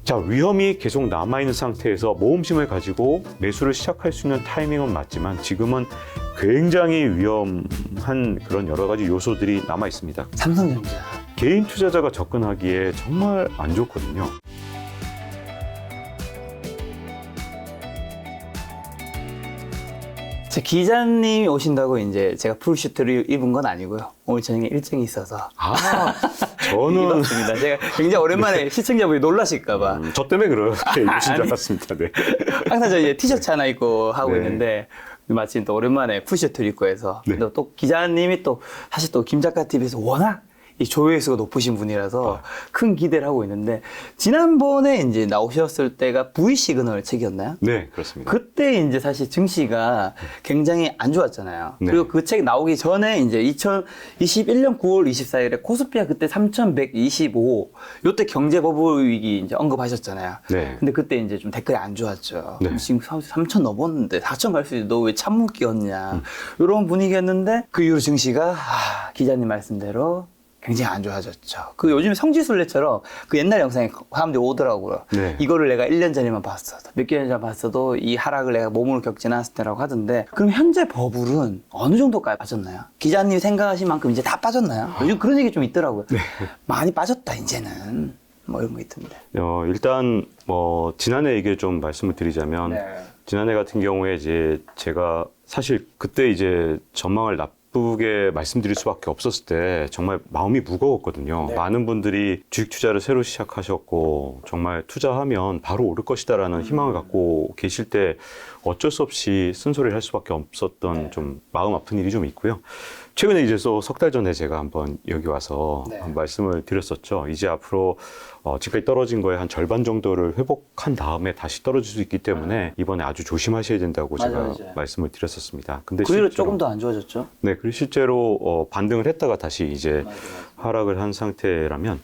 자, 위험이 계속 남아있는 상태에서 모험심을 가지고 매수를 시작할 수 있는 타이밍은 맞지만 지금은 굉장히 위험한 그런 여러 가지 요소들이 남아 있습니다. 삼성전자. 개인 투자자가 접근하기에 정말 안 좋거든요. 제 기자님이 오신다고 이제 제가 풀슈트를 입은 건 아니고요. 오늘 저녁에 일정이 있어서. 저는 입었습니다. 제가 굉장히 오랜만에 시청자분이 놀라실까봐. 저 때문에 그렇게 입으신 줄 알았습니다. 네. 항상 저 이제 티셔츠 하나 입고 하고 네. 있는데 마침 또 오랜만에 풀슈트를 입고 해서. 네. 근데 또 기자님이 또 사실 또 김작가 TV에서 워낙 이 조회수가 높으신 분이라서 큰 기대를 하고 있는데 지난번에 이제 나오셨을 때가 V 시그널 책이었나요? 네, 그렇습니다. 그때 이제 사실 증시가 굉장히 안 좋았잖아요. 네. 그리고 그 책 나오기 전에 이제 2021년 9월 24일에 코스피가 그때 3,125 요때 경제버블 위기 이제 언급하셨잖아요. 네. 근데 그때 이제 좀 댓글이 안 좋았죠. 네. 지금 3,000 넘었는데 4,000 갈 수 있는데 너 왜 찬물 끼웠냐. 이런 분위기였는데 그 이후로 증시가 기자님 말씀대로 굉장히 안 좋아졌죠. 그 요즘에 성지순례처럼 그 옛날 영상에 사람들이 오더라고요. 네. 이거를 내가 1년 전에만 봤어도, 몇 개월 전에 봤어도 이 하락을 내가 몸으로 겪지 않았을 때라고 하던데, 그럼 현재 버블은 어느 정도까지 빠졌나요? 기자님이 생각하신 만큼 이제 다 빠졌나요? 요즘 그런 얘기 좀 있더라고요. 많이 빠졌다, 이제는. 뭐 이런 거 있던데. 일단 지난해 얘기를 좀 말씀을 드리자면 지난해 같은 경우에 이제 제가 사실 그때 이제 전망을 나쁘게 말씀드릴 수밖에 없었을 때 정말 마음이 무거웠거든요. 많은 분들이 주식 투자를 새로 시작하셨고 정말 투자하면 바로 오를 것이다라는 희망을 갖고 계실 때 어쩔 수 없이 쓴소리를 할 수밖에 없었던 좀 마음 아픈 일이 좀 있고요. 최근에 이제 또 석 달 전에 제가 한번 여기 와서 말씀을 드렸었죠. 이제 앞으로 지금까지 떨어진 거에 한 절반 정도를 회복한 다음에 다시 떨어질 수 있기 때문에 이번에 아주 조심하셔야 된다고 제가 말씀을 드렸었습니다. 근데 그 이후로 실제로 조금 더 안 좋아졌죠? 네, 그리고 실제로 반등을 했다가 다시 이제 하락을 한 상태라면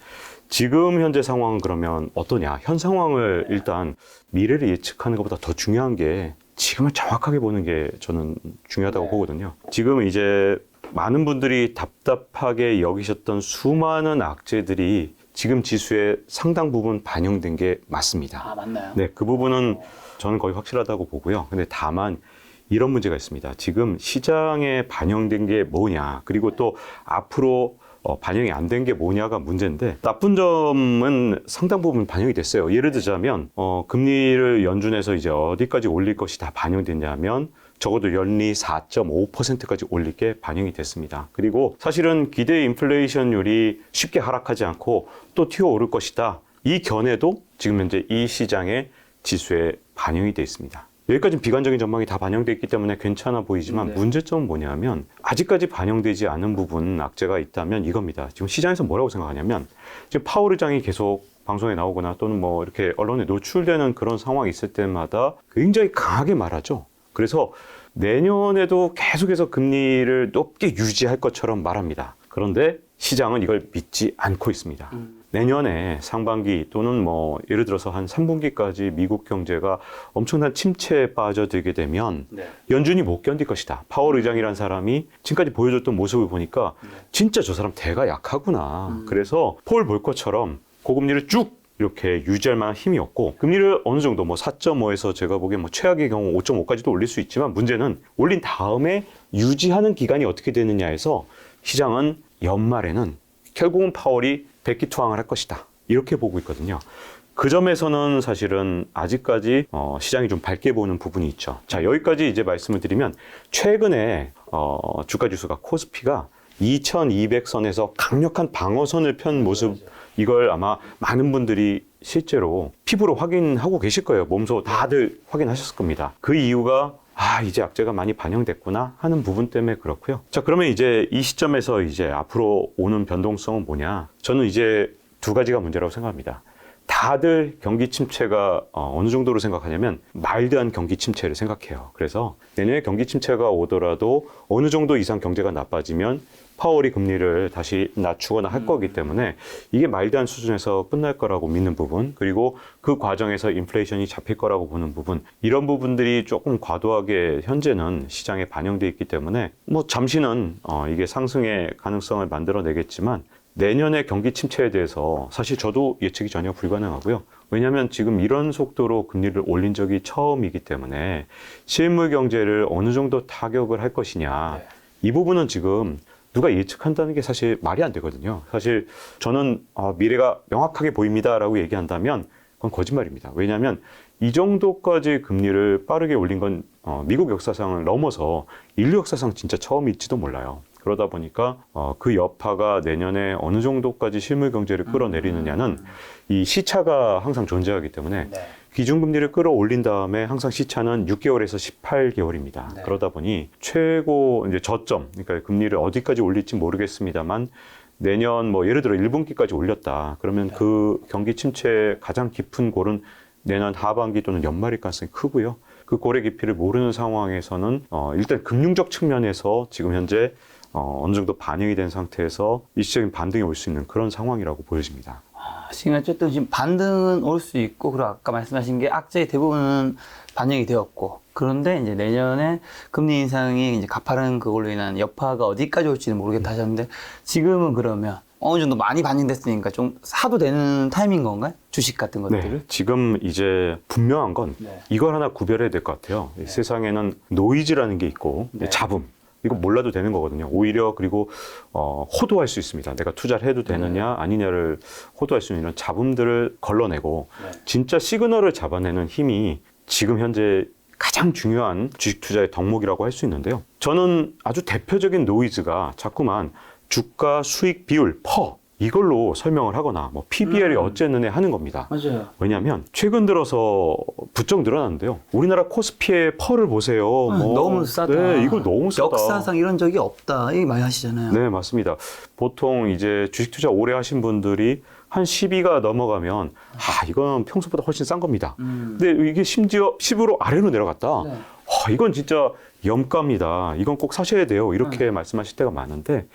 지금 현재 상황은 그러면 어떠냐? 현 상황을 일단 미래를 예측하는 것보다 더 중요한 게 지금을 정확하게 보는 게 저는 중요하다고 보거든요. 지금 이제 많은 분들이 답답하게 여기셨던 수많은 악재들이 지금 지수에 상당 부분 반영된 게 맞습니다. 맞나요? 네, 그 부분은 저는 거의 확실하다고 보고요. 근데 다만 이런 문제가 있습니다. 지금 시장에 반영된 게 뭐냐, 그리고 또 앞으로 반영이 안 된 게 뭐냐가 문제인데, 나쁜 점은 상당 부분 반영이 됐어요. 예를 들자면 금리를 연준에서 이제 어디까지 올릴 것이 다 반영됐냐면 적어도 연리 4.5%까지 올릴 게 반영이 됐습니다. 그리고 사실은 기대 인플레이션율이 쉽게 하락하지 않고 또 튀어오를 것이다. 이 견해도 지금 현재 이 시장의 지수에 반영이 되어 있습니다. 여기까지는 비관적인 전망이 다 반영되어 있기 때문에 괜찮아 보이지만 문제점은 뭐냐면 아직까지 반영되지 않은 부분, 악재가 있다면 이겁니다. 지금 시장에서 뭐라고 생각하냐면 지금 파월 의장이 계속 방송에 나오거나 또는 뭐 이렇게 언론에 노출되는 그런 상황이 있을 때마다 굉장히 강하게 말하죠. 그래서 내년에도 계속해서 금리를 높게 유지할 것처럼 말합니다. 그런데 시장은 이걸 믿지 않고 있습니다. 내년에 상반기 또는 뭐 예를 들어서 한 3분기까지 미국 경제가 엄청난 침체에 빠져들게 되면 연준이 못 견딜 것이다. 파월 의장이라는 사람이 지금까지 보여줬던 모습을 보니까 진짜 저 사람 대가 약하구나. 그래서 폴 볼커처럼 고금리를 쭉 이렇게 유지할 만한 힘이 없고, 금리를 어느 정도 뭐 4.5에서 제가 보기엔 뭐 최악의 경우 5.5까지도 올릴 수 있지만 문제는 올린 다음에 유지하는 기간이 어떻게 되느냐에서 시장은 연말에는 결국은 파월이 백기투항을 할 것이다. 이렇게 보고 있거든요. 그 점에서는 사실은 아직까지 시장이 좀 밝게 보는 부분이 있죠. 자, 여기까지 이제 말씀을 드리면 최근에 주가 지수가 코스피가 2200선에서 강력한 방어선을 편 모습, 이걸 아마 많은 분들이 실제로 피부로 확인하고 계실 거예요. 몸소 다들 확인하셨을 겁니다. 그 이유가 이제 악재가 많이 반영됐구나 하는 부분 때문에 그렇고요. 자, 그러면 이제 이 시점에서 이제 앞으로 오는 변동성은 뭐냐? 저는 이제 두 가지가 문제라고 생각합니다. 다들 경기 침체가 어느 정도로 생각하냐면 마일드한 경기 침체를 생각해요. 그래서 내년에 경기 침체가 오더라도 어느 정도 이상 경제가 나빠지면 파월이 금리를 다시 낮추거나 할 거기 때문에 이게 마일드한 수준에서 끝날 거라고 믿는 부분, 그리고 그 과정에서 인플레이션이 잡힐 거라고 보는 부분, 이런 부분들이 조금 과도하게 현재는 시장에 반영돼 있기 때문에 뭐 잠시는 이게 상승의 가능성을 만들어내겠지만 내년의 경기 침체에 대해서 사실 저도 예측이 전혀 불가능하고요. 왜냐하면 지금 이런 속도로 금리를 올린 적이 처음이기 때문에 실물 경제를 어느 정도 타격을 할 것이냐. 네. 이 부분은 지금 누가 예측한다는 게 사실 말이 안 되거든요. 사실 저는 미래가 명확하게 보입니다라고 얘기한다면 그건 거짓말입니다. 왜냐하면 이 정도까지 금리를 빠르게 올린 건 미국 역사상을 넘어서 인류 역사상 진짜 처음일지도 몰라요. 그러다 보니까 그 여파가 내년에 어느 정도까지 실물 경제를 끌어내리느냐는 이 시차가 항상 존재하기 때문에 네. 기준금리를 끌어올린 다음에 항상 시차는 6개월에서 18개월입니다. 네. 그러다 보니 최고 이제 저점, 그러니까 금리를 어디까지 올릴지 모르겠습니다만 내년 뭐 예를 들어 1분기까지 올렸다. 그러면 네. 그 경기 침체의 가장 깊은 골은 내년 하반기 또는 연말일 가능성이 크고요. 그 골의 깊이를 모르는 상황에서는 일단 금융적 측면에서 지금 현재 어느 정도 반영이 된 상태에서 일시적인 반등이 올 수 있는 그런 상황이라고 보여집니다. 지금 어쨌든 지금 반등은 올 수 있고, 그리고 아까 말씀하신 게 악재의 대부분은 반영이 되었고, 그런데 이제 내년에 금리 인상이 이제 가파른 그걸로 인한 여파가 어디까지 올지는 모르겠다 하셨는데, 지금은 그러면 어느 정도 많이 반영됐으니까 좀 사도 되는 타이밍인 건가요? 주식 같은 것들을? 네, 지금 이제 분명한 건 네. 이걸 하나 구별해야 될 것 같아요. 이 세상에는 노이즈라는 게 있고 네. 잡음. 이거 몰라도 되는 거거든요. 오히려 그리고 호도할 수 있습니다. 내가 투자를 해도 되느냐 아니냐를 호도할 수 있는 이런 잡음들을 걸러내고 네. 진짜 시그널을 잡아내는 힘이 지금 현재 가장 중요한 주식 투자의 덕목이라고 할 수 있는데요. 저는 아주 대표적인 노이즈가 자꾸만 주가 수익 비율 퍼 이걸로 설명을 하거나 뭐 PBR이 어쨌느냐 하는 겁니다. 맞아요. 왜냐하면 최근 들어서 부쩍 늘어났는데요. 우리나라 코스피의 펄을 보세요. 너무 싸다. 네, 이거 너무 싸다. 역사상 이런 적이 없다. 얘기 많이 하시잖아요. 네, 맞습니다. 보통 이제 주식 투자 오래 하신 분들이 한 12가 넘어가면 이건 평소보다 훨씬 싼 겁니다. 근데 이게 심지어 10으로 아래로 내려갔다. 네. 이건 진짜 염가입니다. 이건 꼭 사셔야 돼요. 이렇게 말씀하실 때가 많은데,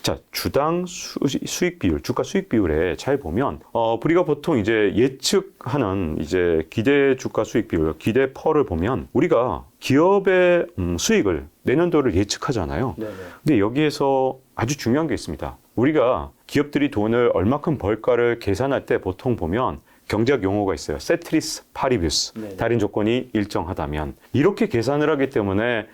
자, 주당 수익 비율, 주가 수익 비율에 잘 보면, 우리가 보통 이제 예측하는 이제 기대 주가 수익 비율, 기대 펄을 보면 우리가 기업의 수익을 내년도를 예측하잖아요. 네네. 근데 여기에서 아주 중요한 게 있습니다. 우리가 기업들이 돈을 얼마큼 벌까를 계산할 때 보통 보면 경제학 용어가 있어요. 세트리스 파리뷰스. 네네. 달인 조건이 일정하다면. 이렇게 계산을 하기 때문에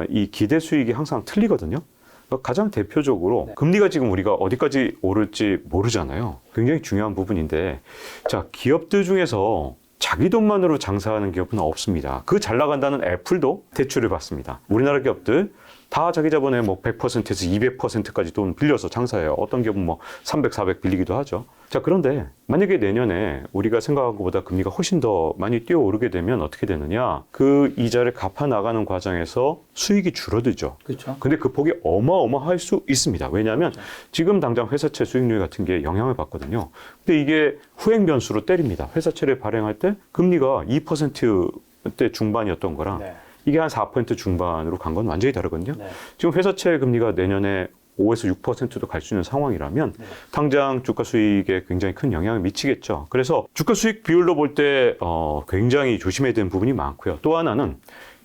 이 기대 수익이 항상 틀리거든요. 그러니까 가장 대표적으로 네. 금리가 지금 우리가 어디까지 오를지 모르잖아요. 굉장히 중요한 부분인데, 자, 기업들 중에서 자기 돈만으로 장사하는 기업은 없습니다. 그 잘 나간다는 애플도 대출을 받습니다. 우리나라 기업들 다 자기 자본의 뭐 100%에서 200%까지 돈 빌려서 장사해요. 어떤 기업은 뭐 300, 400 빌리기도 하죠. 자, 그런데 만약에 내년에 우리가 생각한 것보다 금리가 훨씬 더 많이 뛰어오르게 되면 어떻게 되느냐? 그 이자를 갚아 나가는 과정에서 수익이 줄어들죠. 그렇죠. 근데 그 폭이 어마어마할 수 있습니다. 왜냐하면 지금 당장 회사채 수익률 같은 게 영향을 받거든요. 근데 이게 후행 변수로 때립니다. 회사채를 발행할 때 금리가 2%대 중반이었던 거랑 네. 이게 한 4% 중반으로 간 건 완전히 다르거든요. 네. 지금 회사채 금리가 내년에 5에서 6%도 갈 수 있는 상황이라면 네. 당장 주가 수익에 굉장히 큰 영향을 미치겠죠. 그래서 주가 수익 비율로 볼 때 굉장히 조심해야 되는 부분이 많고요. 또 하나는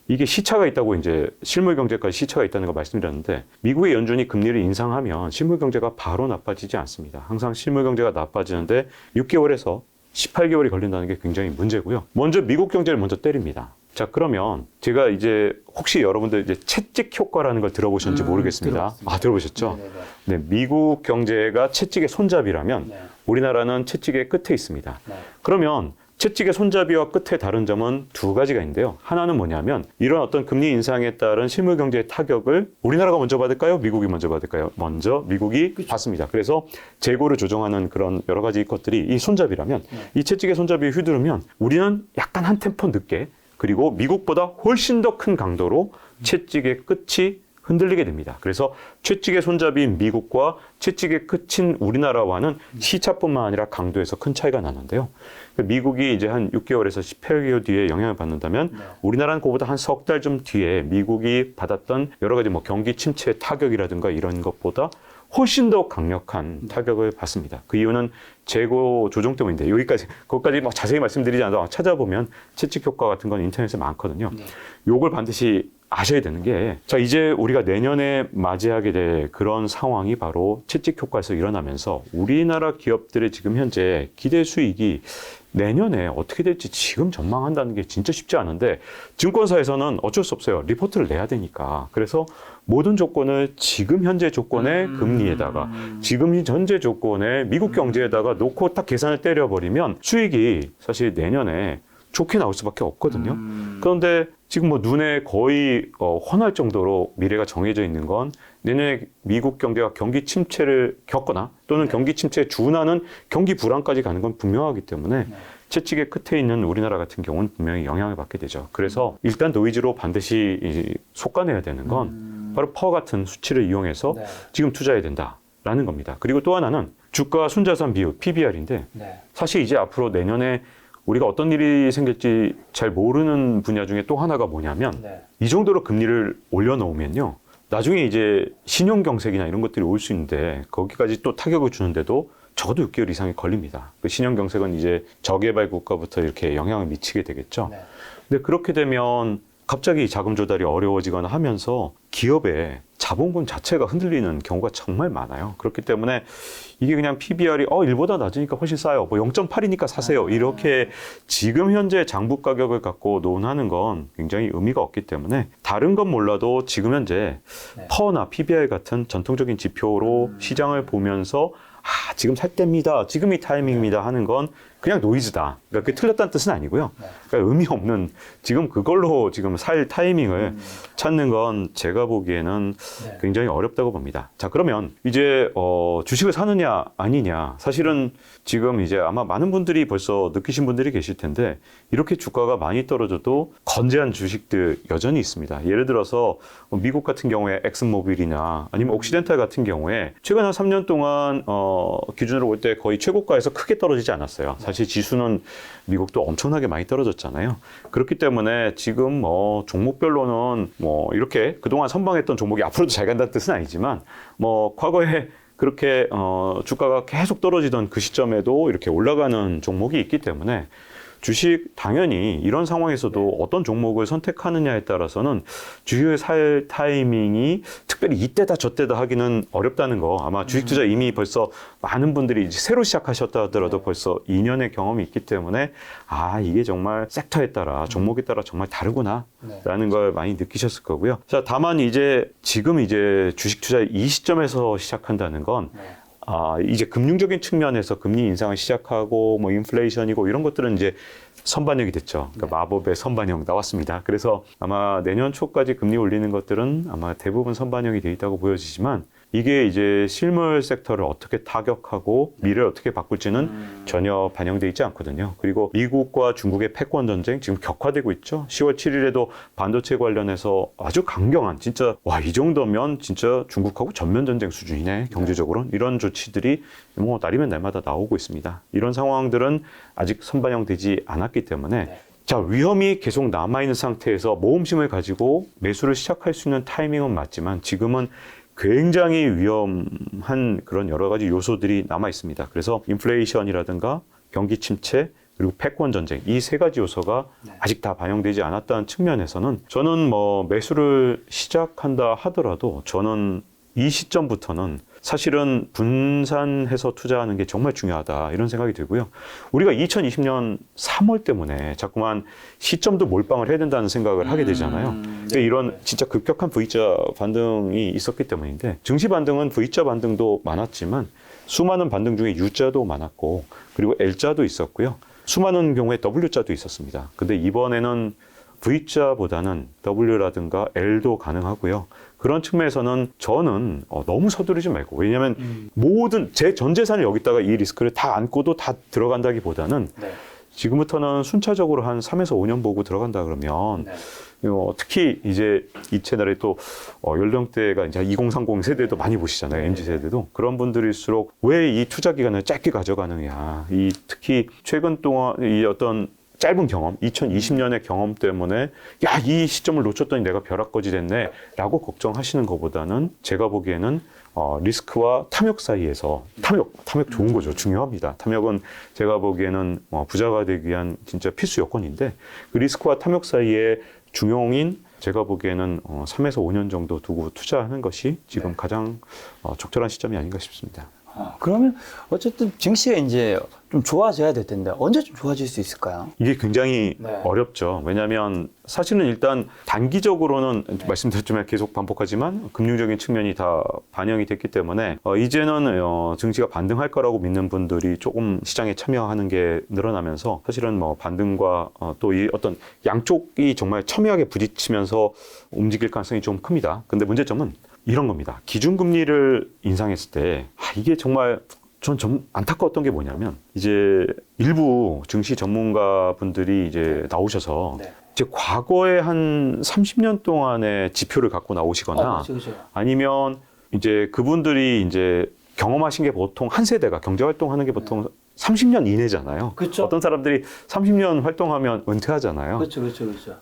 이게 시차가 있다고 이제 실물 경제까지 시차가 있다는 거 말씀드렸는데, 미국의 연준이 금리를 인상하면 실물 경제가 바로 나빠지지 않습니다. 항상 실물 경제가 나빠지는데 6개월에서 18개월이 걸린다는 게 굉장히 문제고요. 먼저 미국 경제를 먼저 때립니다. 자, 그러면 제가 이제 혹시 여러분들 이제 채찍 효과라는 걸 들어보셨는지 모르겠습니다. 들어봤습니다. 들어보셨죠? 네네네. 네, 미국 경제가 채찍의 손잡이라면 네. 우리나라는 채찍의 끝에 있습니다. 네. 그러면 채찍의 손잡이와 끝에 다른 점은 두 가지가 있는데요. 하나는 뭐냐면 이런 어떤 금리 인상에 따른 실물 경제의 타격을 우리나라가 먼저 받을까요? 미국이 먼저 받을까요? 먼저 미국이 받습니다. 그래서 재고를 조정하는 그런 여러 가지 것들이 이 손잡이라면 이 채찍의 손잡이에 휘두르면 우리는 약간 한 템포 늦게, 그리고 미국보다 훨씬 더 큰 강도로 채찍의 끝이 흔들리게 됩니다. 그래서 채찍의 손잡이인 미국과 채찍의 끝인 우리나라와는 시차뿐만 아니라 강도에서 큰 차이가 나는데요. 미국이 이제 한 6개월에서 18개월 뒤에 영향을 받는다면 우리나라는 그보다 한 석 달 좀 뒤에 미국이 받았던 여러 가지 뭐 경기 침체 타격이라든가 이런 것보다 훨씬 더 강력한 타격을 받습니다. 그 이유는 재고 조정 때문인데 거기까지 막 자세히 말씀드리지 않아도 찾아보면 채찍 효과 같은 건 인터넷에 많거든요. 요걸 반드시 아셔야 되는 게, 자, 이제 우리가 내년에 맞이하게 될 그런 상황이 바로 채찍 효과에서 일어나면서 우리나라 기업들의 지금 현재 기대 수익이 내년에 어떻게 될지 지금 전망한다는 게 진짜 쉽지 않은데, 증권사에서는 어쩔 수 없어요. 리포트를 내야 되니까. 그래서 모든 조건을 지금 현재 조건의 금리에다가, 지금 현재 조건의 미국 경제에다가 놓고 딱 계산을 때려버리면 수익이 사실 내년에 좋게 나올 수밖에 없거든요. 그런데 지금 뭐 눈에 거의 훤할 정도로 미래가 정해져 있는 건 내년에 미국 경제가 경기 침체를 겪거나 또는 경기 침체에 준하는 경기 불안까지 가는 건 분명하기 때문에 채찍의 끝에 있는 우리나라 같은 경우는 분명히 영향을 받게 되죠. 그래서 일단 노이즈로 반드시 속아내야 되는 건 바로 퍼 같은 수치를 이용해서 지금 투자해야 된다라는 겁니다. 그리고 또 하나는 주가 순자산 비율, PBR인데 사실 이제 앞으로 내년에 우리가 어떤 일이 생길지 잘 모르는 분야 중에 또 하나가 뭐냐면 이 정도로 금리를 올려놓으면요. 나중에 이제 신용경색이나 이런 것들이 올 수 있는데 거기까지 또 타격을 주는데도 적어도 6개월 이상이 걸립니다. 그 신용경색은 이제 저개발 국가부터 이렇게 영향을 미치게 되겠죠. 근데 그렇게 되면 갑자기 자금 조달이 어려워지거나 하면서 기업의 자본금 자체가 흔들리는 경우가 정말 많아요. 그렇기 때문에 이게 그냥 PBR이 1보다 낮으니까 훨씬 싸요. 뭐 0.8이니까 사세요. 이렇게 지금 현재 장부 가격을 갖고 논하는 건 굉장히 의미가 없기 때문에 다른 건 몰라도 지금 현재 퍼나 PBR 같은 전통적인 지표로 시장을 보면서 지금 살 때입니다. 지금이 타이밍입니다 하는 건 그냥 노이즈다. 그러니까 그게 틀렸다는 뜻은 아니고요. 그러니까 의미 없는 지금 그걸로 지금 살 타이밍을 찾는 건 제가 보기에는 굉장히 어렵다고 봅니다. 자, 그러면 이제 주식을 사느냐 아니냐. 사실은 지금 이제 아마 많은 분들이 벌써 느끼신 분들이 계실 텐데 이렇게 주가가 많이 떨어져도 건재한 주식들 여전히 있습니다. 예를 들어서 미국 같은 경우에 엑슨모빌이나 아니면 옥시덴탈 같은 경우에 최근 한 3년 동안 기준으로 볼 때 거의 최고가에서 크게 떨어지지 않았어요. 사실 지수는 미국도 엄청나게 많이 떨어졌잖아요. 그렇기 때문에 지금 종목별로는 이렇게 그동안 선방했던 종목이 앞으로도 잘 간다는 뜻은 아니지만 과거에 그렇게 주가가 계속 떨어지던 그 시점에도 이렇게 올라가는 종목이 있기 때문에 주식 당연히 이런 상황에서도 어떤 종목을 선택하느냐에 따라서는 주식을 살 타이밍이 특별히 이때다 저때다 하기는 어렵다는 거, 아마 주식 투자 이미 벌써 많은 분들이 이제 새로 시작하셨다 하더라도 벌써 2년의 경험이 있기 때문에 이게 정말 섹터에 따라 종목에 따라 정말 다르구나 라는 걸 많이 느끼셨을 거고요. 자, 다만 지금 주식 투자 이 시점에서 시작한다는 건 이제 금융적인 측면에서 금리 인상을 시작하고 인플레이션이고 이런 것들은 이제 선반영이 됐죠. 그러니까 마법의 선반영 나왔습니다. 그래서 아마 내년 초까지 금리 올리는 것들은 아마 대부분 선반영이 돼 있다고 보여지지만 이게 이제 실물 섹터를 어떻게 타격하고 미래를 어떻게 바꿀지는 전혀 반영돼 있지 않거든요. 그리고 미국과 중국의 패권 전쟁 지금 격화되고 있죠. 10월 7일에도 반도체 관련해서 아주 강경한 진짜 이 정도면 진짜 중국하고 전면 전쟁 수준이네 경제적으로 이런 조치들이 날이면 날마다 나오고 있습니다. 이런 상황들은 아직 선반영되지 않았기 때문에 자, 위험이 계속 남아있는 상태에서 모험심을 가지고 매수를 시작할 수 있는 타이밍은 맞지만 지금은 굉장히 위험한 그런 여러 가지 요소들이 남아 있습니다. 그래서 인플레이션이라든가 경기 침체 그리고 패권 전쟁 이 세 가지 요소가 아직 다 반영되지 않았다는 측면에서는 저는 매수를 시작한다 하더라도 저는 이 시점부터는 사실은 분산해서 투자하는 게 정말 중요하다 이런 생각이 들고요. 우리가 2020년 3월 때문에 자꾸만 시점도 몰빵을 해야 된다는 생각을 하게 되잖아요. 이런 진짜 급격한 V자 반등이 있었기 때문인데 증시 반등은 V자 반등도 많았지만 수많은 반등 중에 U자도 많았고 그리고 L자도 있었고요. 수많은 경우에 W자도 있었습니다. 근데 이번에는 V자보다는 W라든가 L도 가능하고요. 그런 측면에서는 저는 너무 서두르지 말고 왜냐하면 모든 제 전 재산을 여기다가 이 리스크를 다 안고도 다 들어간다기보다는 지금부터는 순차적으로 한 3에서 5년 보고 들어간다 그러면 특히 이제 이 채널에 또 연령대가 이제 2030 세대도 많이 보시잖아요. MZ 세대도 그런 분들일수록 왜 이 투자 기간을 짧게 가져가느냐. 특히 최근 동안 이 어떤 짧은 경험, 2020년의 경험 때문에 이 시점을 놓쳤더니 내가 벼락거지 됐네 라고 걱정하시는 것보다는 제가 보기에는 리스크와 탐욕 사이에서 탐욕 좋은 거죠. 중요합니다. 탐욕은 제가 보기에는 부자가 되기 위한 진짜 필수 요건인데 그 리스크와 탐욕 사이에 중용인 제가 보기에는 3에서 5년 정도 두고 투자하는 것이 지금 가장 적절한 시점이 아닌가 싶습니다. 그러면 어쨌든 증시가 이제 좀 좋아져야 될 텐데 언제쯤 좋아질 수 있을까요? 이게 굉장히 네. 어렵죠. 왜냐하면 사실은 일단 단기적으로는 말씀드렸지만 계속 반복하지만 금융적인 측면이 다 반영이 됐기 때문에 이제는 증시가 반등할 거라고 믿는 분들이 조금 시장에 참여하는 게 늘어나면서 사실은 반등과 또 이 어떤 양쪽이 정말 첨예하게 부딪히면서 움직일 가능성이 좀 큽니다. 근데 문제점은 이런 겁니다. 기준금리를 인상했을 때 이게 정말 전 좀 안타까웠던 게 뭐냐면 이제 일부 증시 전문가분들이 이제 나오셔서 이제 과거에 한 30년 동안의 지표를 갖고 나오시거나 그렇죠. 아니면 이제 그분들이 이제 경험하신 게 보통 한 세대가 경제 활동하는 게 보통 30년 이내잖아요. 그렇죠. 어떤 사람들이 30년 활동하면 은퇴하잖아요. 그렇죠.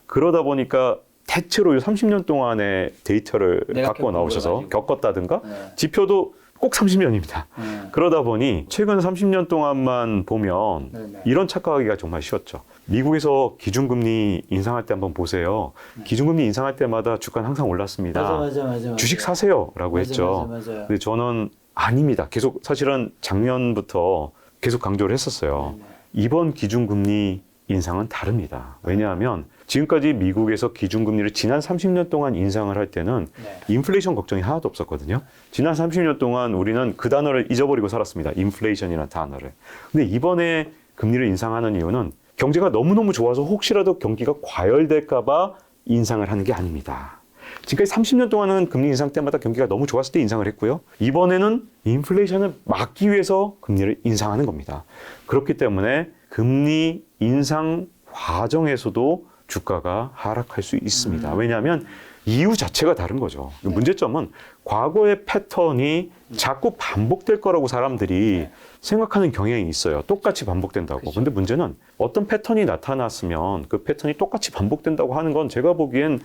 그러다 보니까 대체로 이 30년 동안의 데이터를 내가 갖고 나오셔서 겪은 겪었다든가 네. 지표도 꼭 30년입니다. 그러다 보니 최근 30년 동안만 보면 네네. 이런 착각하기가 정말 쉬웠죠. 미국에서 기준금리 인상할 때 한번 보세요. 기준금리 인상할 때마다 주가는 항상 올랐습니다. 맞아. 주식 사세요라고 했죠. 맞아요. 근데 저는 아닙니다. 계속 사실은 작년부터 계속 강조를 했었어요. 이번 기준금리 인상은 다릅니다. 왜냐하면 지금까지 미국에서 기준금리를 지난 30년 동안 인상을 할 때는 인플레이션 걱정이 하나도 없었거든요. 지난 30년 동안 우리는 그 단어를 잊어버리고 살았습니다. 인플레이션이라는 단어를. 근데 이번에 금리를 인상하는 이유는 경제가 너무너무 좋아서 혹시라도 경기가 과열될까 봐 인상을 하는 게 아닙니다. 지금까지 30년 동안은 금리 인상 때마다 경기가 너무 좋았을 때 인상을 했고요. 이번에는 인플레이션을 막기 위해서 금리를 인상하는 겁니다. 그렇기 때문에 금리 인상 과정에서도 주가가 하락할 수 있습니다. 왜냐하면 이유 자체가 다른 거죠. 문제점은 과거의 패턴이 자꾸 반복될 거라고 사람들이 생각하는 경향이 있어요. 똑같이 반복된다고. 근데 문제는 어떤 패턴이 나타났으면 그 패턴이 똑같이 반복된다고 하는 건 제가 보기엔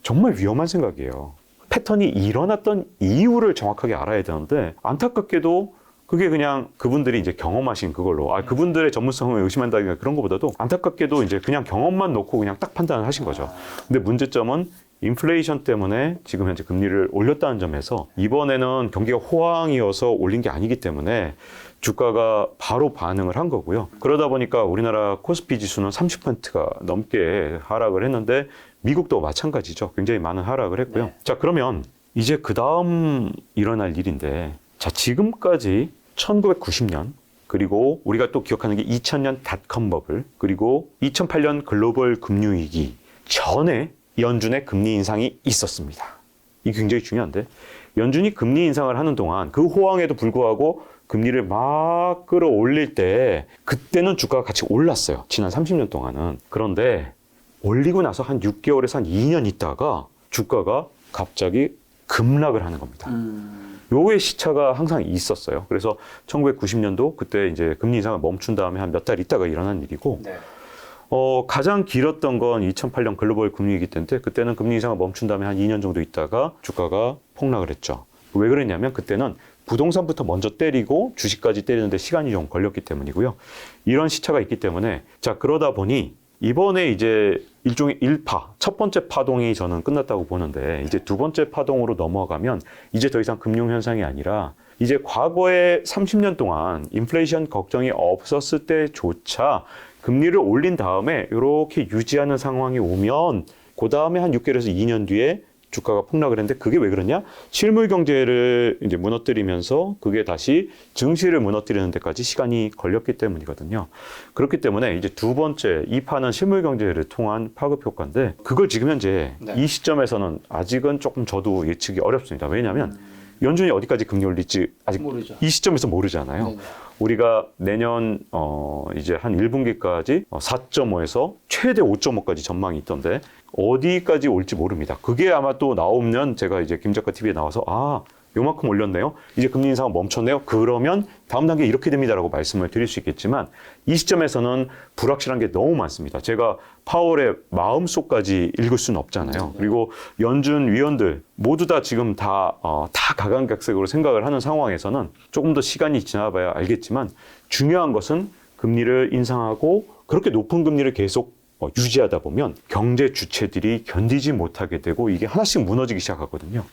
정말 위험한 생각이에요. 패턴이 일어났던 이유를 정확하게 알아야 되는데 안타깝게도 그게 그냥 그분들이 이제 경험하신 그걸로 그분들의 전문성을 의심한다든가 그런 것보다도 안타깝게도 이제 그냥 경험만 놓고 그냥 딱 판단을 하신 거죠. 근데 문제점은 인플레이션 때문에 지금 현재 금리를 올렸다는 점에서 이번에는 경기가 호황이어서 올린 게 아니기 때문에 주가가 바로 반응을 한 거고요. 그러다 보니까 우리나라 코스피 지수는 30%가 넘게 하락을 했는데 미국도 마찬가지죠. 굉장히 많은 하락을 했고요. 자, 그러면 이제 그 다음 일어날 일인데 자, 지금까지 1990년 그리고 우리가 또 기억하는 게 2000년 닷컴 버블 그리고 2008년 글로벌 금융위기 전에 연준의 금리 인상이 있었습니다. 이게 굉장히 중요한데 연준이 금리 인상을 하는 동안 그 호황에도 불구하고 금리를 막 끌어올릴 때 그때는 주가가 같이 올랐어요. 지난 30년 동안은. 그런데 올리고 나서 한 6개월에서 한 2년 있다가 주가가 갑자기 급락을 하는 겁니다. 요의 시차가 항상 있었어요. 그래서 1990년도 그때 이제 금리 인상을 멈춘 다음에 한 몇 달 있다가 일어난 일이고 가장 길었던 건 2008년 글로벌 금융위기 때인데 그때는 금리 인상을 멈춘 다음에 한 2년 정도 있다가 주가가 폭락을 했죠. 왜 그랬냐면 그때는 부동산부터 먼저 때리고 주식까지 때리는데 시간이 좀 걸렸기 때문이고요. 이런 시차가 있기 때문에 자 그러다 보니 이번에 이제 일종의 1파, 첫 번째 파동이 저는 끝났다고 보는데 이제 두 번째 파동으로 넘어가면 이제 더 이상 금융 현상이 아니라 이제 과거에 30년 동안 인플레이션 걱정이 없었을 때조차 금리를 올린 다음에 이렇게 유지하는 상황이 오면 그 다음에 한 6개월에서 2년 뒤에 주가가 폭락을 했는데 그게 왜 그러냐? 실물 경제를 이제 무너뜨리면서 그게 다시 증시를 무너뜨리는 데까지 시간이 걸렸기 때문이거든요. 그렇기 때문에 이제 두 번째 이 파는 실물 경제를 통한 파급 효과인데 그걸 지금 현재 이 시점에서는 아직은 조금 저도 예측이 어렵습니다. 왜냐하면 연준이 어디까지 금리 올릴지 아직 모르죠. 이 시점에서 모르잖아요. 우리가 내년 이제 한 1분기까지 4.5에서 최대 5.5까지 전망이 있던데 어디까지 올지 모릅니다. 그게 아마 또 나오면 제가 이제 김 작가 TV에 나와서 요만큼 올렸네요. 이제 금리 인상은 멈췄네요. 그러면 다음 단계 이렇게 됩니다라고 말씀을 드릴 수 있겠지만 이 시점에서는 불확실한 게 너무 많습니다. 제가 파월의 마음속까지 읽을 수는 없잖아요. 그리고 연준 위원들 모두 다 지금 다 가감격색으로 생각을 하는 상황에서는 조금 더 시간이 지나봐야 알겠지만 중요한 것은 금리를 인상하고 그렇게 높은 금리를 계속 유지하다 보면 경제 주체들이 견디지 못하게 되고 이게 하나씩 무너지기 시작하거든요.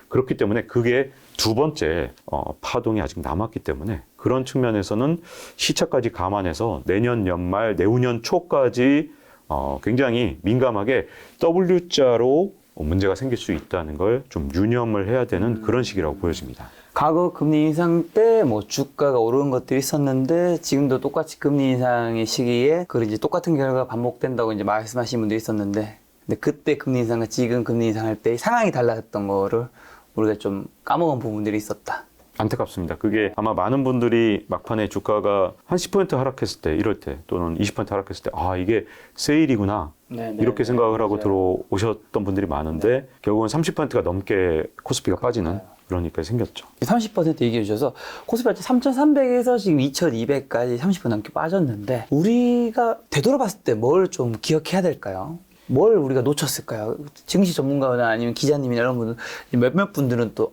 그렇기 때문에 그게 두 번째 파동이 아직 남았기 때문에 그런 측면에서는 시차까지 감안해서 내년 연말, 내후년 초까지 굉장히 민감하게 W자로 문제가 생길 수 있다는 걸 좀 유념을 해야 되는 그런 시기라고 보여집니다. 과거 금리 인상 때 뭐 주가가 오르는 것들이 있었는데 지금도 똑같이 금리 인상의 시기에 그 이제 똑같은 결과가 반복된다고 이제 말씀하신 분도 있었는데 근데 그때 금리 인상과 지금 금리 인상할 때 상황이 달랐던 거를 우리가 좀 까먹은 부분들이 있었다. 안타깝습니다. 그게 아마 많은 분들이 막판에 주가가 한 10% 하락했을 때, 이럴 때 또는 20% 하락했을 때 이게 세일이구나 이렇게 생각을 하고 들어오셨던 분들이 많은데 결국은 30%가 넘게 코스피가 빠지는 그런 일까지 생겼죠. 30% 얘기해 주셔서 코스피 3,300에서 지금 2,200까지 30% 넘게 빠졌는데 우리가 되돌아봤을 때 뭘 좀 기억해야 될까요? 뭘 우리가 놓쳤을까요? 증시 전문가나 아니면 기자님이나 이런 분들 몇몇 분들은 또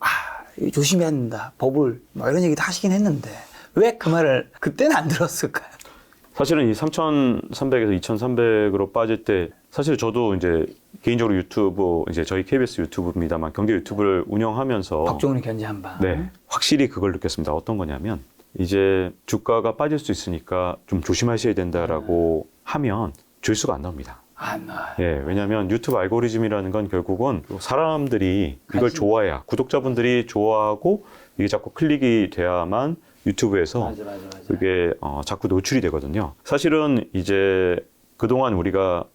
조심해야 된다. 버블 막 이런 얘기도 하시긴 했는데 왜 그 말을 그때는 안 들었을까요? 사실은 이 3,300에서 2,300으로 빠질 때 사실 저도 이제 개인적으로 유튜브 이제 저희 KBS 유튜브입니다만 경제 유튜브를 운영하면서 박종훈이 견제 한방. 네, 확실히 그걸 느꼈습니다. 어떤 거냐면 이제 주가가 빠질 수 있으니까 좀 조심하셔야 된다라고 하면 조회수가 안 나옵니다. 안 나와요. 예, 왜냐하면 유튜브 알고리즘이라는 건 결국은 사람들이 이걸 좋아해야 구독자분들이 좋아하고 이게 자꾸 클릭이 돼야만 유튜브에서 맞아. 그게 자꾸 노출이 되거든요. 사실은 이제 그동안 우리가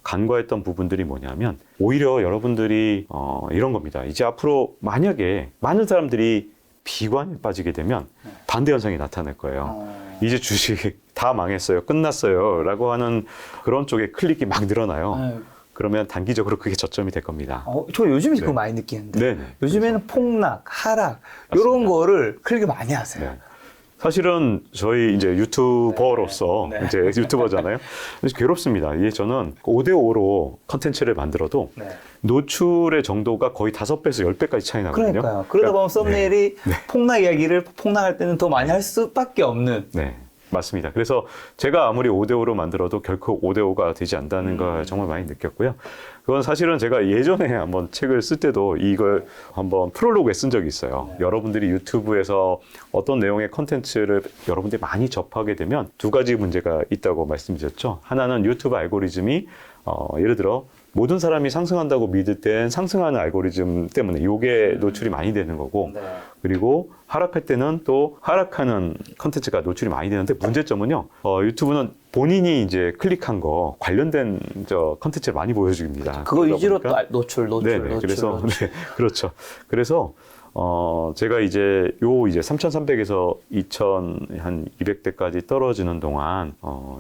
간과했던 부분들이 뭐냐면 오히려 여러분들이 이런 겁니다. 이제 앞으로 만약에 많은 사람들이 비관에 빠지게 되면 반대 현상이 나타날 거예요. 이제 주식 다 망했어요. 끝났어요. 라고 하는 그런 쪽에 클릭이 막 늘어나요. 그러면 단기적으로 그게 저점이 될 겁니다. 저 요즘에 그거 네. 많이 느끼는데 네네. 요즘에는 폭락, 하락 이런 거를 클릭 많이 하세요. 네. 사실은 저희 이제 유튜버로서 네. 이제 유튜버잖아요. 그래서 괴롭습니다. 이게 저는 5대5로 컨텐츠를 만들어도 노출의 정도가 거의 5배에서 10배까지 차이 나거든요. 그러니까요. 그러다 보면 썸네일이 폭락 이야기를 폭락할 때는 더 많이 할 수밖에 없는. 네. 맞습니다. 그래서 제가 아무리 5대5로 만들어도 결코 5대5가 되지 않다는 걸 정말 많이 느꼈고요. 그건 사실은 제가 예전에 한번 책을 쓸 때도 이걸 한번 프롤로그에 쓴 적이 있어요. 여러분들이 유튜브에서 어떤 내용의 컨텐츠를 여러분들이 많이 접하게 되면 두 가지 문제가 있다고 말씀드렸죠. 하나는 유튜브 알고리즘이 예를 들어 모든 사람이 상승한다고 믿을 땐 상승하는 알고리즘 때문에 이게 노출이 많이 되는 거고 그리고 하락할 때는 또 하락하는 컨텐츠가 노출이 많이 되는데 문제점은요. 유튜브는 본인이 이제 클릭한 거 관련된 컨텐츠를 많이 보여줍니다. 그거 위주로 또 보니까. 노출. 그래서 네, 그렇죠. 그래서 제가 이제 3,300에서 2,200대까지 떨어지는 동안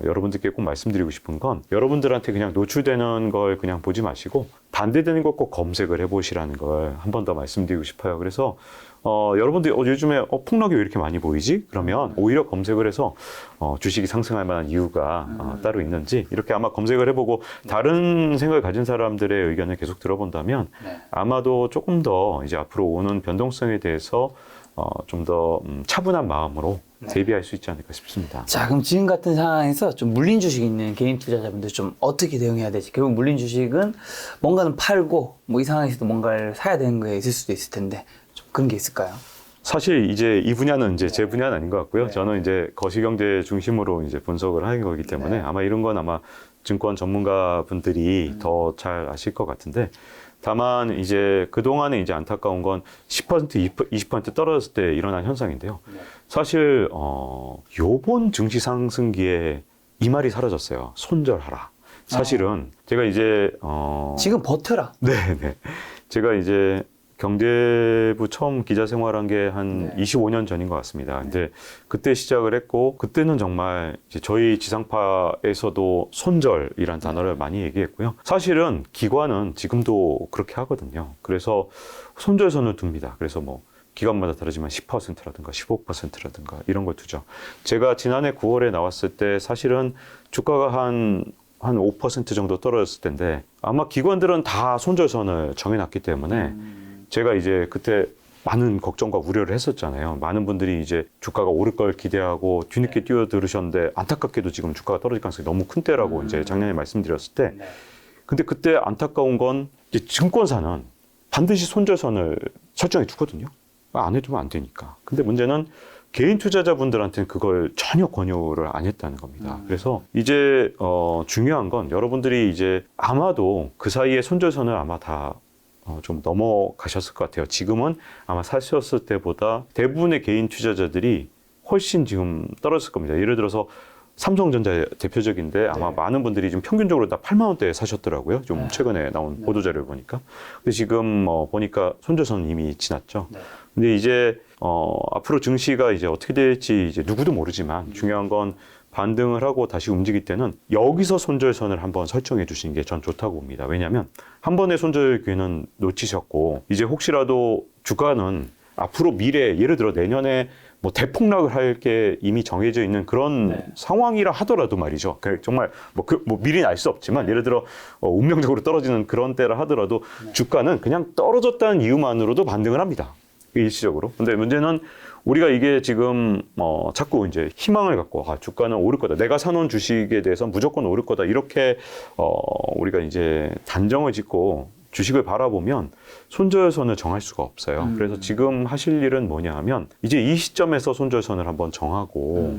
여러분들께 꼭 말씀드리고 싶은 건 여러분들한테 그냥 노출되는 걸 그냥 보지 마시고 반대되는 것 꼭 검색을 해보시라는 걸 한 번 더 말씀드리고 싶어요. 그래서 여러분들이 요즘에 폭락이 왜 이렇게 많이 보이지? 그러면 오히려 검색을 해서 주식이 상승할 만한 이유가 따로 있는지 이렇게 아마 검색을 해보고 다른 생각을 가진 사람들의 의견을 계속 들어본다면 아마도 조금 더 이제 앞으로 오는 변동성에 대해서 좀 더 차분한 마음으로 대비할 수 있지 않을까 싶습니다. 자, 그럼 지금 같은 상황에서 좀 물린 주식이 있는 개인 투자자분들 좀 어떻게 대응해야 되지? 결국 물린 주식은 뭔가는 팔고 뭐 이 상황에서도 뭔가를 사야 되는 거에 있을 수도 있을 텐데 좀 그런 게 있을까요? 사실 이제 이 분야는 이제 제 분야는 아닌 것 같고요. 저는 이제 거시경제 중심으로 이제 분석을 하는 거기 때문에 아마 이런 건 아마 증권 전문가 분들이 더 잘 아실 것 같은데 다만 이제 그동안에 이제 안타까운 건 10%, 20% 떨어졌을 때 일어난 현상인데요. 사실 요번 증시 상승기에 이 말이 사라졌어요. 손절하라. 사실은 제가 이제 지금 버텨라. 네. 제가 이제 경제부 처음 기자 생활한 게 한 25년 전인 것 같습니다. 근데 그때 시작을 했고 그때는 정말 이제 저희 지상파에서도 손절이란 단어를 많이 얘기했고요. 사실은 기관은 지금도 그렇게 하거든요. 그래서 손절선을 둡니다. 그래서 뭐 기관마다 다르지만 10%라든가 15%라든가 이런 걸 두죠. 제가 지난해 9월에 나왔을 때 사실은 주가가 한 5% 정도 떨어졌을 텐데 아마 기관들은 다 손절선을 정해놨기 때문에 제가 이제 그때 많은 걱정과 우려를 했었잖아요. 많은 분들이 이제 주가가 오를 걸 기대하고 뒤늦게 뛰어들으셨는데 안타깝게도 지금 주가가 떨어질 가능성이 너무 큰 때라고 이제 작년에 말씀드렸을 때 근데 그때 안타까운 건 이제 증권사는 반드시 손절선을 설정해 주거든요. 안 해두면 안 되니까. 근데 문제는 개인 투자자분들한테는 그걸 전혀 권유를 안 했다는 겁니다. 그래서 이제 중요한 건 여러분들이 이제 아마도 그 사이에 손절선을 아마 다 좀 넘어가셨을 것 같아요. 지금은 아마 사셨을 때보다 대부분의 개인 투자자들이 훨씬 지금 떨어졌을 겁니다. 예를 들어서 삼성전자 대표적인데 아마 많은 분들이 좀 평균적으로 다 8만 원대에 사셨더라고요. 좀 최근에 나온 보도자료를 보니까. 근데 지금 보니까 손절선은 이미 지났죠. 근데 이제 앞으로 증시가 이제 어떻게 될지 이제 누구도 모르지만 중요한 건 반등을 하고 다시 움직일 때는 여기서 손절선을 한번 설정해 주시는 게 전 좋다고 봅니다. 왜냐하면 한 번의 손절 기회는 놓치셨고 이제 혹시라도 주가는 앞으로 미래 예를 들어 내년에 뭐 대폭락을 할 게 이미 정해져 있는 그런 상황이라 하더라도 말이죠. 정말 뭐 미리는 알 수 없지만 예를 들어 운명적으로 떨어지는 그런 때라 하더라도 주가는 그냥 떨어졌다는 이유만으로도 반등을 합니다. 일시적으로. 근데 문제는 우리가 이게 지금 자꾸 이제 희망을 갖고 주가는 오를 거다. 내가 사놓은 주식에 대해서 무조건 오를 거다. 이렇게 우리가 이제 단정을 짓고 주식을 바라보면 손절선을 정할 수가 없어요. 그래서 지금 하실 일은 뭐냐 하면 이제 이 시점에서 손절선을 한번 정하고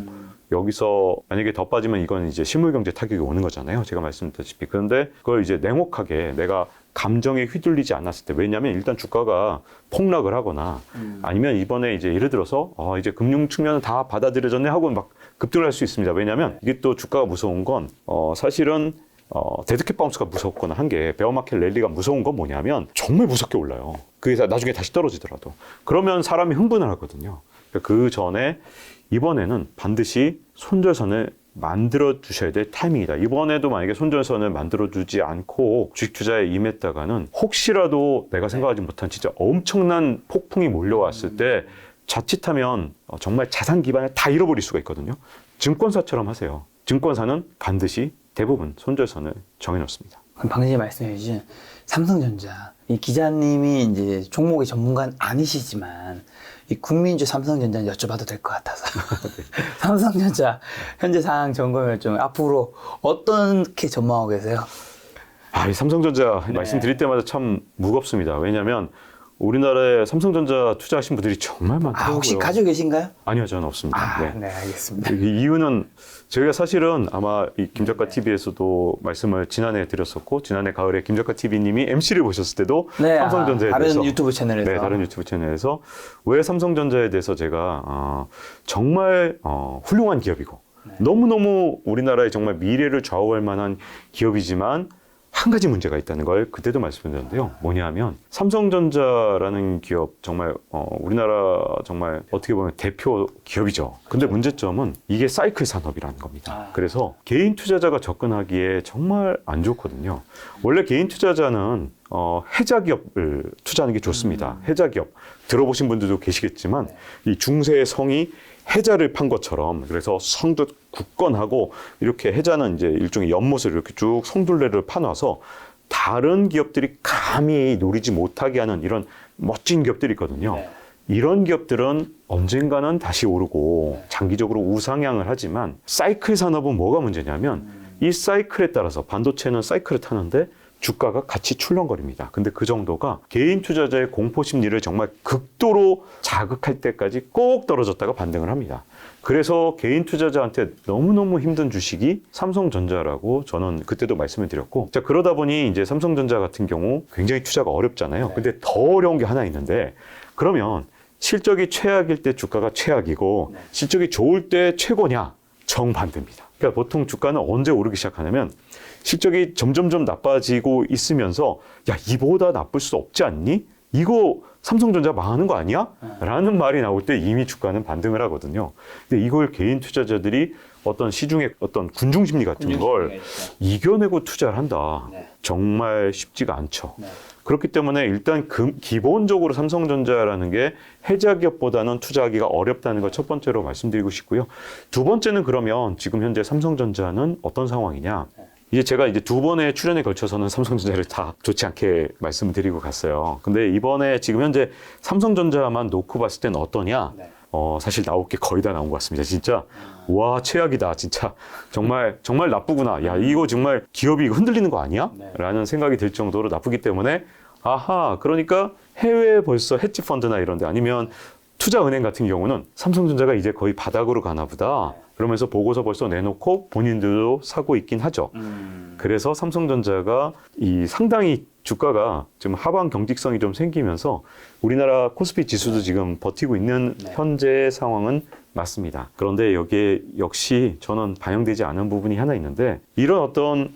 여기서 만약에 더 빠지면 이건 이제 실물경제 타격이 오는 거잖아요. 제가 말씀드렸다시피. 그런데 그걸 이제 냉혹하게 내가 감정에 휘둘리지 않았을 때 왜냐하면 일단 주가가 폭락을 하거나 아니면 이번에 이제 예를 들어서 이제 금융 측면은 다 받아들여졌네 하고 막 급등을 할 수 있습니다. 왜냐하면 이게 또 주가가 무서운 건 사실은 데드캣 바운스가 무섭거나 한 게 베어마켓 랠리가 무서운 건 뭐냐면 정말 무섭게 올라요. 그래서 나중에 다시 떨어지더라도 그러면 사람이 흥분을 하거든요. 그 전에 이번에는 반드시 손절선을 만들어 주셔야 될 타이밍이다. 이번에도 만약에 손절선을 만들어 주지 않고 주식 투자에 임했다가는 혹시라도 내가 생각하지 못한 진짜 엄청난 폭풍이 몰려왔을 때 자칫하면 정말 자산 기반을 다 잃어버릴 수가 있거든요. 증권사처럼 하세요. 증권사는 반드시 대부분 손절선을 정해놓습니다. 방금 말씀해 주신 삼성전자, 이 기자님이 이제 종목의 전문가는 아니시지만 이 국민주 삼성전자는 여쭤봐도 될 것 같아서 삼성전자 현재 상황 점검을 좀 앞으로 어떻게 전망하고 계세요? 이 삼성전자 말씀드릴 때마다 참 무겁습니다. 왜냐하면 우리나라에 삼성전자 투자하신 분들이 정말 많더라고요. 혹시 가지고 계신가요? 아니요, 저는 없습니다. 네, 알겠습니다. 이 이유는 저희가 사실은 아마 이 김작가 TV에서도 말씀을 지난해 드렸었고 지난해 가을에 김작가 TV님이 MC를 보셨을 때도 삼성전자에 다른 대해서 유튜브 채널에서 다른 유튜브 채널에서 왜 삼성전자에 대해서 제가 정말 훌륭한 기업이고 너무너무 우리나라의 정말 미래를 좌우할 만한 기업이지만 한 가지 문제가 있다는 걸 그때도 말씀드렸는데요. 뭐냐 하면 삼성전자라는 기업 정말 우리나라 정말 어떻게 보면 대표 기업이죠. 근데 문제점은 이게 사이클 산업이라는 겁니다. 그래서 개인 투자자가 접근하기에 정말 안 좋거든요. 원래 개인 투자자는 해자 기업을 투자하는 게 좋습니다. 해자 기업 들어보신 분들도 계시겠지만 이 중세의 성이 해자를 판 것처럼 그래서 성도 굳건하고 이렇게 해자는 이제 일종의 연못을 이렇게 쭉 성둘레를 파놔서 다른 기업들이 감히 노리지 못하게 하는 이런 멋진 기업들이 있거든요. 이런 기업들은 언젠가는 다시 오르고 장기적으로 우상향을 하지만 사이클 산업은 뭐가 문제냐면 이 사이클에 따라서 반도체는 사이클을 타는데 주가가 같이 출렁거립니다. 근데 그 정도가 개인 투자자의 공포 심리를 정말 극도로 자극할 때까지 꼭 떨어졌다가 반등을 합니다. 그래서 개인 투자자한테 너무너무 힘든 주식이 삼성전자라고 저는 그때도 말씀을 드렸고, 자, 그러다 보니 이제 삼성전자 같은 경우 굉장히 투자가 어렵잖아요. 근데 더 어려운 게 하나 있는데, 그러면 실적이 최악일 때 주가가 최악이고 실적이 좋을 때 최고냐? 정반대입니다. 그러니까 보통 주가는 언제 오르기 시작하냐면 실적이 점점점 나빠지고 있으면서 야, 이보다 나쁠 수 없지 않니? 이거 삼성전자 망하는 거 아니야? 라는 말이 나올 때 이미 주가는 반등을 하거든요. 근데 이걸 개인 투자자들이 어떤 시중의 어떤 군중 심리 같은 걸 이겨내고 투자를 한다. 네. 정말 쉽지가 않죠. 네. 그렇기 때문에 일단 기본적으로 삼성전자라는 게 해자 기업보다는 투자하기가 어렵다는 걸 첫 번째로 말씀드리고 싶고요. 두 번째는 그러면 지금 현재 삼성전자는 어떤 상황이냐? 이제 제가 이제 두 번의 출연에 걸쳐서는 삼성전자를 다 좋지 않게 말씀을 드리고 갔어요. 근데 이번에 지금 현재 삼성전자만 놓고 봤을 때는 어떠냐? 네. 사실 나올 게 거의 다 나온 것 같습니다. 진짜 와 최악이다. 진짜 정말 나쁘구나. 야 이거 정말 기업이 흔들리는 거 아니야? 네. 라는 생각이 들 정도로 나쁘기 때문에 아하 그러니까 해외 벌써 헤지 펀드나 이런 데 아니면 투자은행 같은 경우는 삼성전자가 이제 거의 바닥으로 가나 보다. 그러면서 보고서 벌써 내놓고 본인들도 사고 있긴 하죠. 그래서 삼성전자가 이 상당히 주가가 지금 하방 경직성이 좀 생기면서 우리나라 코스피 지수도 지금 버티고 있는 현재 상황은 맞습니다. 그런데 여기에 역시 저는 반영되지 않은 부분이 하나 있는데 이런 어떤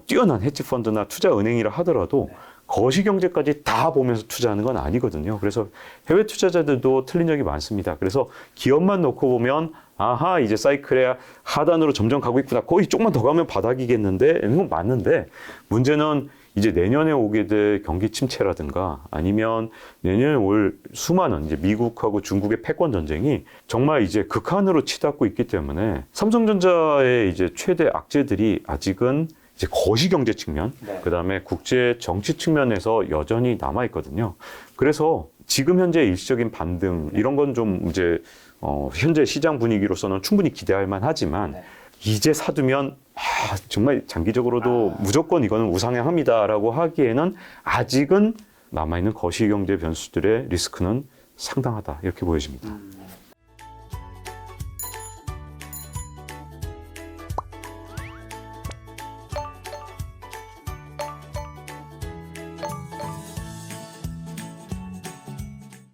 뛰어난 헤지펀드나 투자은행이라 하더라도 거시경제까지 다 보면서 투자하는 건 아니거든요. 그래서 해외 투자자들도 틀린 적이 많습니다. 그래서 기업만 놓고 보면 아하 이제 사이클의 하단으로 점점 가고 있구나. 거의 조금만 더 가면 바닥이겠는데 이건 맞는데 문제는 이제 내년에 오게 될 경기 침체라든가 아니면 내년에 올 수많은 이제 미국하고 중국의 패권 전쟁이 정말 이제 극한으로 치닫고 있기 때문에 삼성전자의 이제 최대 악재들이 아직은 이제 거시경제 측면, 그다음에 국제 정치 측면에서 여전히 남아 있거든요. 그래서 지금 현재 일시적인 반등 이런 건 좀 이제 현재 시장 분위기로서는 충분히 기대할 만하지만 이제 사두면 정말 장기적으로도 무조건 이거는 우상향합니다라고 하기에는 아직은 남아 있는 거시경제 변수들의 리스크는 상당하다 이렇게 보여집니다.